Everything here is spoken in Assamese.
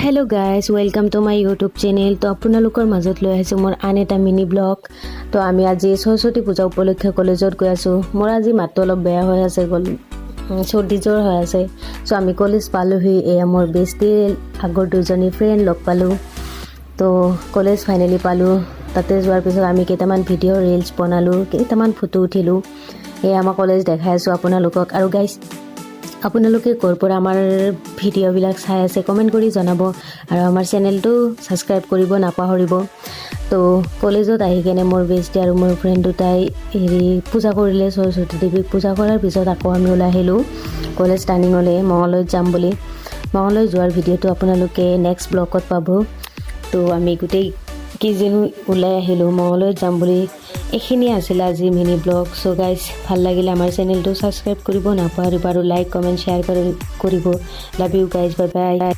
Hello guys, welcome to my YouTube channel. তো আপোনালোকৰ মাজত লৈ আহিছো মোৰ আন এটা মিনি ব্লগ। তো আমি আজি সৰস্বতী পূজা উপলক্ষে কলেজত গৈ আছো। মোৰ আজি মাতটো অলপ বেয়া হৈ আছে, চৰ্দি জ্বৰ হৈ আছে। সো আমি কলেজ পালোহি। এয়া মোৰ বেষ্টি আগৰ দুজনী ফ্ৰেণ্ড লগ পালোঁ। তো কলেজ ফাইনেলি পালোঁ। তাতে যোৱাৰ পিছত আমি কেইটামান ভিডিঅ' ৰিলছ বনালোঁ, কেইটামান ফটো উঠিলোঁ। এয়া আমাৰ কলেজ দেখাই আছোঁ আপোনালোকক। আৰু গাইজ, আপোনালোকে ক'ৰ পৰা আমাৰ ভিডিঅ'বিলাক চাই আছে কমেণ্ট কৰি জনাব, আৰু আমাৰ চেনেলটো ছাবস্ক্ৰাইব কৰিব নাপাহৰিব। তো কলেজত আহি কেনে মোৰ বেষ্টি আৰু মোৰ ফ্ৰেণ্ড দুটাই পূজা কৰিলে, সৰস্বতী দেৱীক পূজা কৰাৰ পিছত আকৌ আমি ওলাই আহিলোঁ কলেজ টাৰ্ণিঙলৈ, মঙলদৈত যাম বুলি। মঙলদৈ যোৱাৰ ভিডিঅ'টো আপোনালোকে নেক্সট ব্লগত পাব। তো আমি গোটেই কেইজনো ওলাই আহিলোঁ মঙলদৈত যাম বুলি। এইখিনিয়ে আছিলে আজি মিনি ব্লগ। চ' গাইজ, ভাল লাগিলে আমাৰ চেনেলটো ছাবস্ক্ৰাইব কৰিব নাপাহৰিব, আৰু লাইক কমেণ্ট শ্বেয়াৰ কৰিব। Love you guys, bye bye.